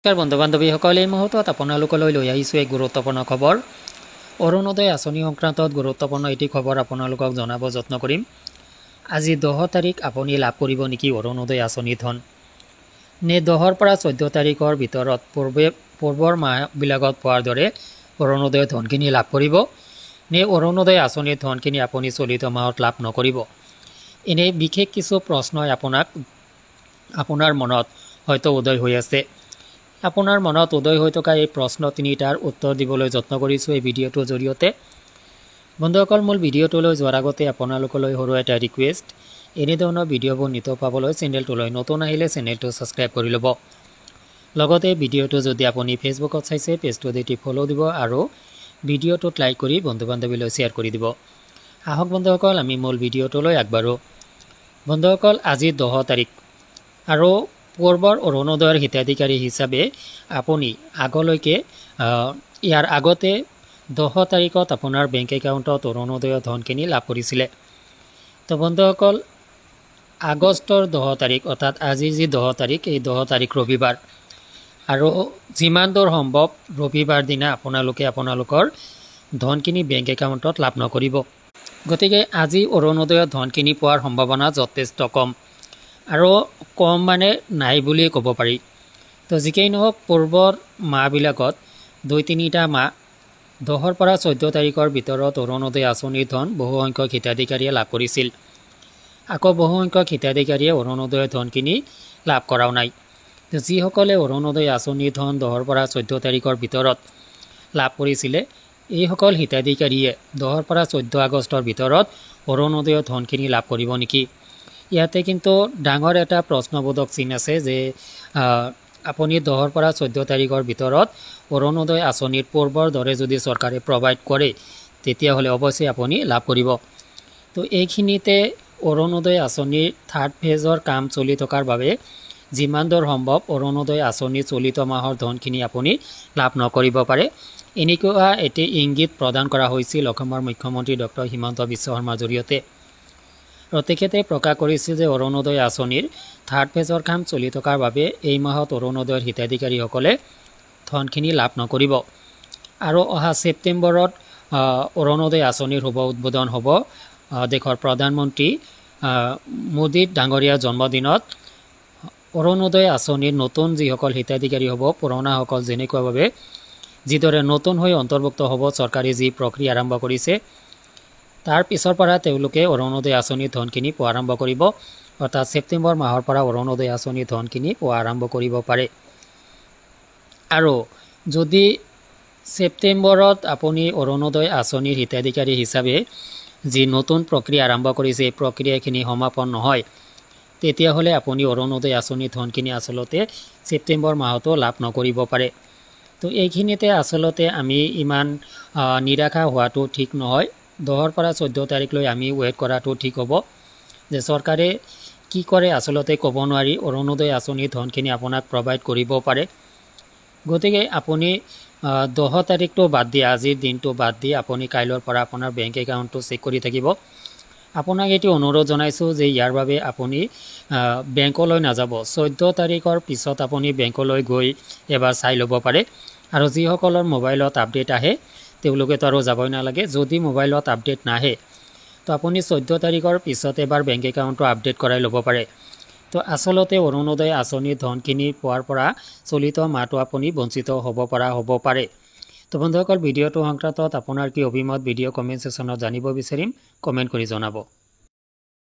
বন্ধু বান্ধৱীসকল এই মুহূৰ্তত আপোনালোকলৈ লৈ আহিছোঁ এক গুৰুত্বপূৰ্ণ খবৰ। অৰুণোদয় আঁচনি সংক্ৰান্তত গুৰুত্বপূৰ্ণ এটি খবৰ আপোনালোকক জনাব যত্ন কৰিম। আজি 10 তাৰিখ আপুনি লাভ কৰিব নেকি অৰুণোদয় আঁচনি ধন? নে 10ৰ পৰা 14 তাৰিখৰ ভিতৰত পূৰ্বৰ মাহবিলাকত পোৱাৰ দৰে অৰুণোদয় ধনখিনি লাভ কৰিব? নে অৰুণোদয় আঁচনিৰ ধনখিনি আপুনি চলিত মাহত লাভ নকৰিব? এনে বিশেষ কিছু প্ৰশ্নই আপোনাৰ মনত হয়তো উদয় হৈ আছে। আপোনাৰ মনত উদয় হৈ থকা এই প্ৰশ্ন তিনিটাৰ উত্তৰ দিবলৈ যত্ন কৰিছোঁ এই ভিডিঅ'টোৰ জৰিয়তে। বন্ধুসকল, মূল ভিডিঅ'টোলৈ যোৱাৰ আগতে আপোনালোকলৈ সৰু এটা ৰিকুৱেষ্ট, এনেধৰণৰ ভিডিঅ'বোৰ নিতৌ পাবলৈ চেনেলটোলৈ নতুন আহিলে চেনেলটো ছাবস্ক্ৰাইব কৰি ল'ব। লগতে ভিডিঅ'টো যদি আপুনি ফেচবুকত চাইছে পেজটোত এটি ফ'ল' দিব আৰু ভিডিঅ'টোত লাইক কৰি বন্ধু বান্ধৱীলৈ শ্বেয়াৰ কৰি দিব। আহক বন্ধুসকল, আমি মূল ভিডিঅ'টোলৈ আগবাঢ়োঁ। বন্ধুসকল, আজি 10 তাৰিখ আৰু পূৰ্বৰ অৰুণোদয়ৰ হিতাধিকাৰী হিচাপে আপুনি আগলৈকে ইয়াৰ আগতে 10 তাৰিখত আপোনাৰ বেংক একাউণ্টত অৰুণোদয়ৰ ধনখিনি লাভ কৰিছিলে। তো বন্ধুসকল, আগষ্টৰ 10 তাৰিখ অৰ্থাৎ আজি যি 10 তাৰিখ, এই 10 তাৰিখ ৰবিবাৰ, আৰু যিমান দূৰ সম্ভৱ ৰবিবাৰ দিনা আপোনালোকৰ ধনখিনি বেংক একাউণ্টত লাভ নকৰিব। গতিকে আজি অৰুণোদয়ৰ ধনখিনি পোৱাৰ সম্ভাৱনা যথেষ্ট কম, আৰু কম মানে নাই বুলিয়ে ক'ব পাৰি। তো যিকেই নহওক, পূৰ্বৰ মাহবিলাকত 2-3টা মাহ 10ৰ পৰা 14 তাৰিখৰ ভিতৰত অৰুণোদয় আঁচনিৰ ধন বহুসংখ্যক হিতাধিকাৰীয়ে লাভ কৰিছিল। আকৌ বহুসংখ্যক হিতাধিকাৰীয়ে অৰুণোদয়ৰ ধনখিনি লাভ কৰাও নাই। তো যিসকলে অৰুণোদয় আঁচনিৰ ধন 10ৰ পৰা 14 তাৰিখৰ ভিতৰত লাভ কৰিছিলে, এইসকল হিতাধিকাৰীয়ে 10ৰ পৰা 14 আগষ্টৰ ভিতৰত অৰুণোদয়ৰ ধনখিনি লাভ কৰিব নেকি? ইয়াতে কিন্তু ডাঙৰ এটা প্ৰশ্নবোধক চিন আছে যে আপুনি 10ৰ পৰা 14 তাৰিখৰ ভিতৰত অৰুণোদয় আঁচনিৰ পূৰ্বৰ দৰে যদি চৰকাৰে প্ৰভাইড কৰে, তেতিয়াহ'লে অৱশ্যেই আপুনি লাভ কৰিব। তো এইখিনিতে অৰুণোদয় আঁচনিৰ 3rd ফেজৰ কাম চলি থকাৰ বাবে যিমান দূৰ সম্ভৱ অৰুণোদয় আঁচনিৰ চলিত মাহৰ ধনখিনি আপুনি লাভ নকৰিব পাৰে, এনেকুৱা এটি ইংগিত প্ৰদান কৰা হৈছিল অসমৰ মুখ্যমন্ত্ৰী ডক্টৰ হিমন্ত বিশ্ব শৰ্মাৰ জৰিয়তে। আৰু তেখেতে প্ৰকাশ কৰিছিল যে অৰুণোদয় আঁচনিৰ 3rd ফেজৰ কাম চলি থকাৰ বাবে এই মাহত অৰুণোদয়ৰ হিতাধিকাৰীসকলে ধনখিনি লাভ নকৰিব। আৰু অহা ছেপ্টেম্বৰত অৰুণোদয় আঁচনিৰ শুভ উদ্বোধন হ'ব দেশৰ প্ৰধানমন্ত্ৰী মোদী ডাঙৰীয়াৰ জন্মদিনত। অৰুণোদয় আঁচনিৰ নতুন যিসকল হিতাধিকাৰী হ'ব, পুৰণাসকল যেনেকুৱাভাৱে যিদৰে নতুন হৈ অন্তৰ্ভুক্ত হ'ব, চৰকাৰে যি প্ৰক্ৰিয়া আৰম্ভ কৰিছে, তাৰ পিছৰ পৰা তেওঁলোকে অৰুণোদয় আঁচনিৰ ধনখিনি পোৱা আৰম্ভ কৰিব। অৰ্থাৎ ছেপ্টেম্বৰ মাহৰ পৰা অৰুণোদয় আঁচনিৰ ধনখিনি পোৱা আৰম্ভ কৰিব পাৰে। আৰু যদি ছেপ্টেম্বৰত আপুনি অৰুণোদয় আঁচনিৰ হিতাধিকাৰী হিচাপে যি নতুন প্ৰক্ৰিয়া আৰম্ভ কৰিছে, এই প্ৰক্ৰিয়াখিনি সমাপন নহয়, তেতিয়াহ'লে আপুনি অৰুণোদয় আঁচনিৰ ধনখিনি আচলতে ছেপ্টেম্বৰ মাহতো লাভ নকৰিব পাৰে। তো এইখিনিতে আচলতে আমি ইমান নিৰাশা হোৱাটো ঠিক নহয়। 10ৰ পৰা 14 তাৰিখলৈ আমি ৱেইট কৰাটো ঠিক হ'ব। যে চৰকাৰে কি কৰে আচলতে ক'ব নোৱাৰি, অৰুণোদয় আঁচনিৰ ধনখিনি আপোনাক প্ৰভাইড কৰিব পাৰে। গতিকে আপুনি 10 তাৰিখটো বাদ দি, আজিৰ দিনটো বাদ দি আপুনি কাইলৈৰ পৰা আপোনাৰ বেংক একাউণ্টটো চেক কৰি থাকিব। আপোনাক এটি অনুৰোধ জনাইছোঁ যে ইয়াৰ বাবে আপুনি বেংকলৈ নাযাব। 14 তাৰিখৰ পিছত আপুনি বেংকলৈ গৈ এবাৰ চাই ল'ব পাৰে। আৰু যিসকলৰ মোবাইলত আপডেট আহে তেওঁলোকেতো আৰু যাবই নালাগে। যদি মোবাইলত আপডেট নাহে, তো আপুনি 14 তাৰিখৰ পিছত এবাৰ বেংক একাউণ্টটো আপডেট কৰাই ল'ব পাৰে। তো আচলতে অৰুণোদয় আঁচনিৰ ধনখিনি পোৱাৰ পৰা চলিত মাহটো আপুনি বঞ্চিত হ'ব পাৰে। তো বন্ধুসকল, ভিডিঅ'টো সংক্ৰান্তত আপোনাৰ কি অভিমত, ভিডিঅ' কমেণ্ট ছেকশ্যনত জানিব বিচাৰিম, কমেণ্ট কৰি জনাব।